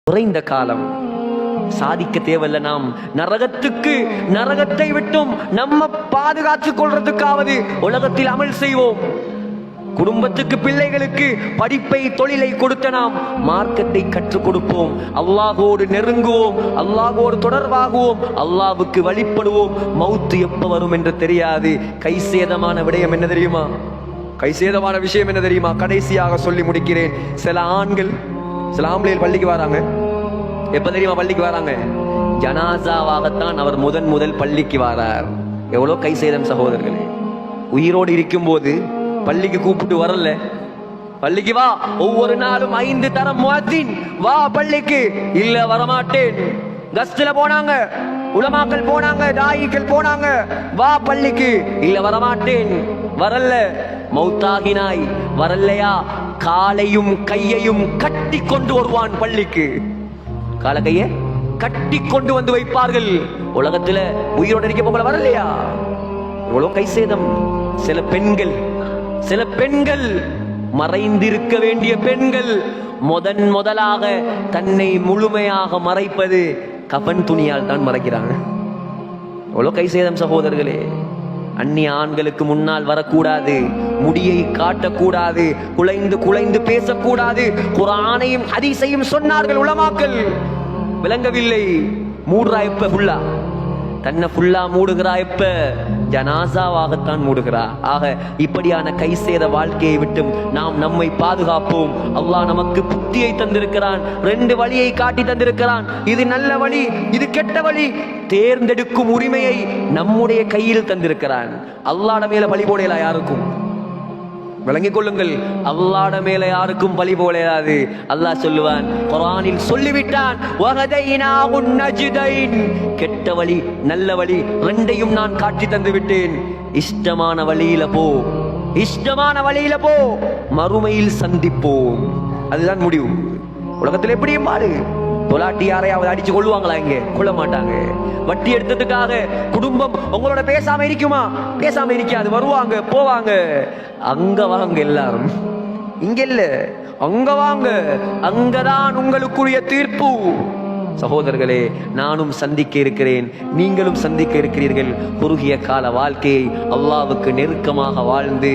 குறைந்த காலம் சாதிக்க தேவையில்ல. நாம் நரகத்தை விட்டும் நம்ம பாதுகாத்துக் கொள்றதுக்காவது உலகத்தில் அமல் செய்வோம். குடும்பத்துக்கு பிள்ளைகளுக்கு படிப்பை தொழிலை கொடுத்த நாம் மார்க்கத்தை கற்றுக் கொடுப்போம். அல்லாஹோடு நெருங்குவோம், அல்லாஹோடு தொடர்பாகுவோம், அல்லாஹ்வுக்கு வழிபடுவோம். மௌத்து எப்ப வரும் என்று தெரியாது. கைசேதமான விடயம் என்ன தெரியுமா? கைசேதமான விஷயம் என்ன தெரியுமா? கடைசியாக சொல்லி முடிக்கிறேன். சில ஆம்பளைகள் பள்ளிக்கு வராங்க. எப்ப தெரியுமா பள்ளிக்கு வராங்க? ஜனாசாவாகத்தான் அவர் முதல் பள்ளிக்கு வரார். எவ்வளவு கைசேதம் சகோதரர்களே! உயிரோடு இருக்கும் போது பள்ளிக்கு கூப்பிட்டு வரல. பள்ளிக்கு வா, ஒவ்வொரு நாளும் 5 தரம் முஅத்தின் வா பள்ளிக்கு. இல்ல வரமாட்டேன். கஸ்ட்ல போனாங்க, உலமாக்கள் போனாங்க, தாயிகள் போனாங்க, வா பள்ளிக்கு. இல்ல வரமாட்டேன். வரல. மௌத்தாகினாய், வரலையா? காலையும் கையையும் கட்டி கொண்டு வருவான் பள்ளிக்கு. கால கைய கட்டி கொண்டு வந்து வைப்பார்கள். உலகத்துல உயிரோடு இருக்க போல வரலையா? இவ்வளவு கைசேதம். சில பெண்கள் மறைந்திருக்க வேண்டிய பெண்கள் முதலாக தன்னை முழுமையாக மறைப்பது கஃன் துணியால் தான் மறைக்கிறாங்க. எவ்வளவு கைசேதம் சகோதரர்களே! அந்நிய ஆண்களுக்கு முன்னால் வரக்கூடாது, முடியை காட்டக்கூடாது, குலைந்து பேசக்கூடாது. குர்ஆனையும் ஹதீஸையும் சொன்னார்கள் உலமாக்கள். விளங்கவில்லை. மூடுறாய்ப்ப ஃபுல்லா தன்னை ஃபுல்லா மூடுகிறாய்ப்ப ஜனாசாவாகத்தான் மூடுகிறா. ஆக இப்படியான கைசேத வாழ்க்கையை விட்டும் நாம் நம்மை பாதுகாப்போம். அல்லாஹ் நமக்கு புத்தியை தந்திருக்கிறான், 2 வழியை காட்டி தந்திருக்கிறான். இது நல்ல வழி, இது கெட்ட வழி. தேர்ந்தெடுக்கும் உரிமையை நம்முடைய கையில் தந்திருக்கிறான். அல்லாஹ்ட மேல பழி போடலாம் யாருக்கும். விளங்கிக் கொள்ளுங்கள், அல்லாஹ்ட மேல யாருக்கும் பழி போடாது. அல்லாஹ் சொல்லுவான், குர்ஆனில் சொல்லிவிட்டான், வஹதைனாஹுன் நஜ்தைன். கெட்ட வழி நல்ல வழி 2யும் நான் காட்டி தந்து விட்டேன். இஷ்டமான வழியில போ, மறுமையில் சந்திப்போம். அதுதான் முடிவு. உலகத்தில் எப்படியும் பாரு, தொலாட்டி யாரையாவது அடிச்சு கொள்ளுவாங்களா? இங்க கொள்ள மாட்டாங்க. வட்டி எடுத்ததுக்காக குடும்பம் உங்களோட பேசாம இருக்குமா? பேசாம இருக்காது. வருவாங்க போவாங்க. அங்க வாங்க எல்லாரும், இங்க இல்ல, அங்க வாங்க. அங்கதான் உங்களுக்குரிய தீர்ப்பு. சகோதரர்களே, நானும் சந்திக்க இருக்கிறேன், நீங்களும் சந்திக்க இருக்கிறீர்கள். குறுகிய கால வாழ்க்கையை அல்லாஹ்வுக்கு நெருக்கமாக வாழ்ந்து